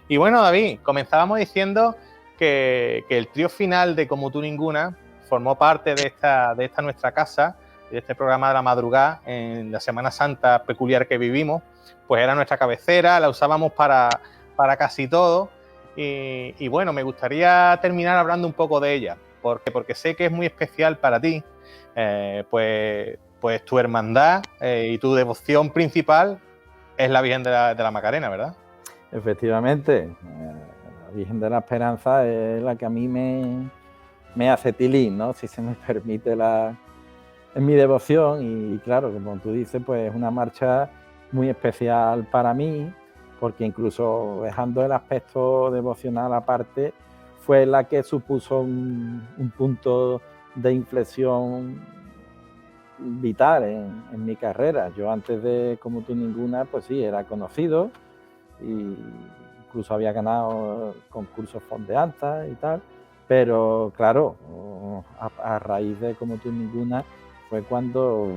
Speaker 1: Y bueno, David, comenzábamos diciendo que el trío final de Como tú ninguna formó parte de esta nuestra casa, de este programa de la madrugada en la Semana Santa peculiar que vivimos. Pues era nuestra cabecera, la usábamos para casi todo. Y bueno, me gustaría terminar hablando un poco de ella, porque sé que es muy especial para ti, pues tu hermandad y tu devoción principal es la Virgen de la Macarena, ¿verdad?
Speaker 4: Efectivamente, la Virgen de la Esperanza es la que a mí me hace tilín, ¿no? Si se me permite en mi devoción, y claro, como tú dices, pues es una marcha muy especial para mí, porque incluso dejando el aspecto devocional aparte, fue la que supuso un punto de inflexión vital en mi carrera. Yo antes de Como tú ninguna, pues sí, era conocido y incluso había ganado concursos fondeantes y tal, pero claro, a raíz de Como tú ninguna fue cuando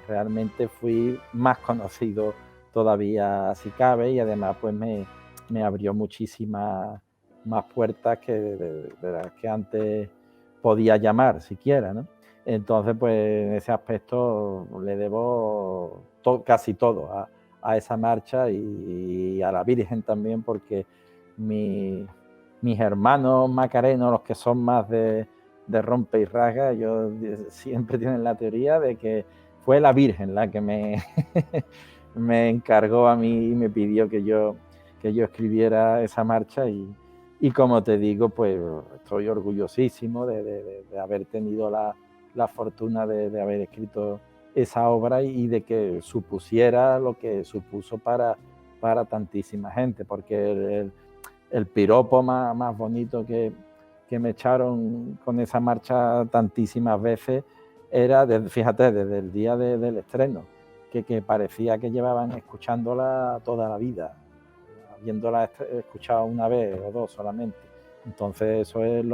Speaker 4: realmente fui más conocido todavía, si cabe, y además pues me abrió muchísimas más puertas que de las que antes podía llamar siquiera, ¿no? Entonces, pues en ese aspecto le debo casi todo a esa marcha y a la Virgen también, porque mis hermanos macarenos, los que son más de rompe y rasga, ellos siempre tienen la teoría de que fue la Virgen la que me encargó a mí y me pidió que yo escribiera esa marcha y como te digo, pues estoy orgullosísimo de haber tenido la fortuna de haber escrito esa obra y de que supusiera lo que supuso para tantísima gente, porque el piropo más bonito que me echaron con esa marcha tantísimas veces era, fíjate, desde el día del estreno, que parecía que llevaban escuchándola toda la vida, habiéndola escuchado una vez o dos solamente. Entonces eso es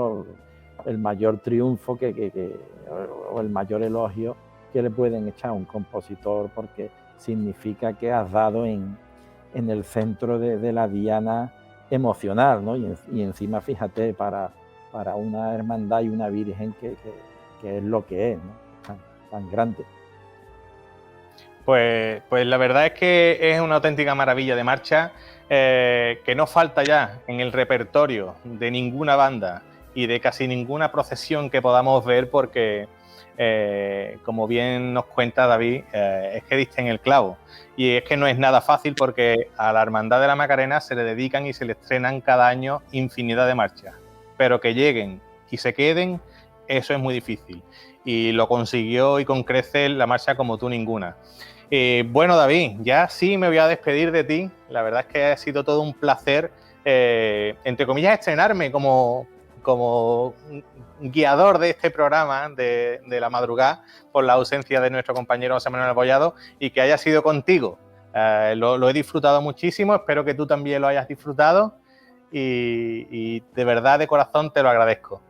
Speaker 4: el mayor triunfo o el mayor elogio que le pueden echar a un compositor, porque significa que has dado en el centro de la diana emocional, ¿no? Y encima, fíjate, para una hermandad y una virgen que es lo que es, ¿no? Tan grande.
Speaker 1: Pues la verdad es que es una auténtica maravilla de marcha, que no falta ya en el repertorio de ninguna banda y de casi ninguna procesión que podamos ver, porque como bien nos cuenta David, es que diste en el clavo. Y es que no es nada fácil, porque a la Hermandad de la Macarena se le dedican y se le estrenan cada año infinidad de marchas, pero que lleguen y se queden, eso es muy difícil. Y lo consiguió y con creces la marcha Como tú ninguna. Bueno, David, ya sí me voy a despedir de ti. La verdad es que ha sido todo un placer, entre comillas, estrenarme como guiador de este programa de la madrugada, por la ausencia de nuestro compañero José Manuel Abollado, y que haya sido contigo. Lo he disfrutado muchísimo, espero que tú también lo hayas disfrutado y de verdad, de corazón, te lo agradezco.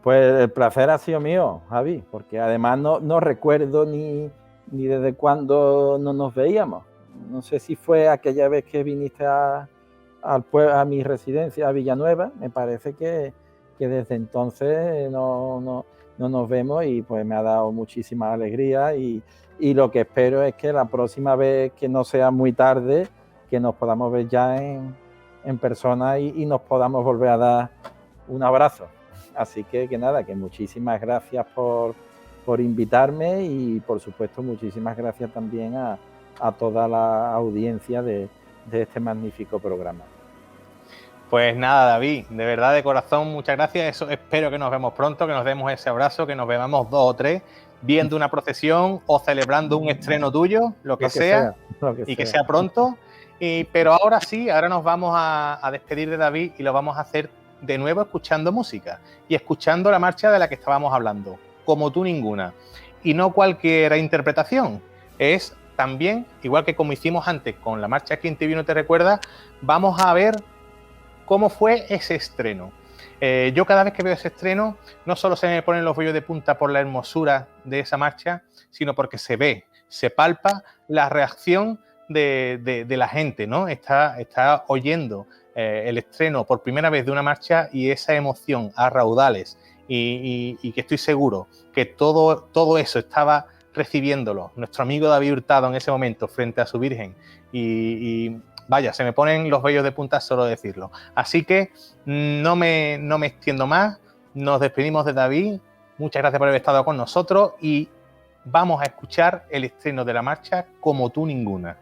Speaker 4: Pues el placer ha sido mío, Javi, porque además no recuerdo ni desde cuándo no nos veíamos. No sé si fue aquella vez que viniste a mi residencia, a Villanueva. Me parece que desde entonces no nos vemos, y pues me ha dado muchísima alegría y lo que espero es que la próxima vez, que no sea muy tarde, que nos podamos ver ya en persona y nos podamos volver a dar un abrazo. Así que nada, que muchísimas gracias por invitarme y por supuesto muchísimas gracias también a toda la audiencia de este magnífico programa.
Speaker 1: Pues nada, David, de verdad, de corazón, muchas gracias. Eso, espero que nos vemos pronto, que nos demos ese abrazo, que nos veamos 2 o 3 viendo una procesión o celebrando un estreno tuyo, lo que sea, y que sea pronto. Pero ahora sí, ahora nos vamos a despedir de David y lo vamos a hacer de nuevo escuchando música y escuchando la marcha de la que estábamos hablando, Como tú ninguna. Y no cualquier interpretación, es también, igual que como hicimos antes con la marcha Quien te vio no te recuerda, vamos a ver cómo fue ese estreno. Yo cada vez que veo ese estreno, no solo se me ponen los vellos de punta por la hermosura de esa marcha, sino porque se ve, se palpa la reacción de la gente, ¿no? Está oyendo el estreno por primera vez de una marcha y esa emoción a raudales, y que estoy seguro que todo eso estaba recibiéndolo nuestro amigo David Hurtado en ese momento frente a su Virgen, y vaya, se me ponen los vellos de punta solo decirlo. Así que no me extiendo más, nos despedimos de David, muchas gracias por haber estado con nosotros y vamos a escuchar el estreno de la marcha Como tú ninguna.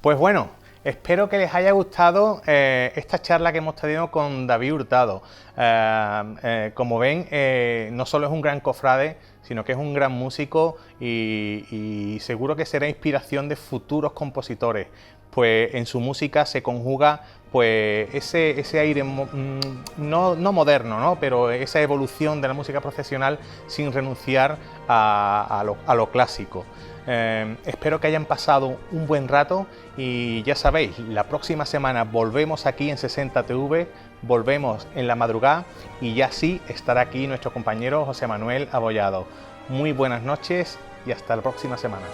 Speaker 1: Pues bueno, espero que les haya gustado esta charla que hemos tenido con David Hurtado. Como ven, no solo es un gran cofrade, sino que es un gran músico y seguro que será inspiración de futuros compositores, pues en su música se conjuga pues ese aire no moderno, ¿no? Pero esa evolución de la música profesional sin renunciar a lo clásico. Espero que hayan pasado un buen rato y ya sabéis, la próxima semana volvemos aquí en 60TV, volvemos en la madrugada y ya sí estará aquí nuestro compañero José Manuel Abollado. Muy buenas noches y hasta la próxima semana.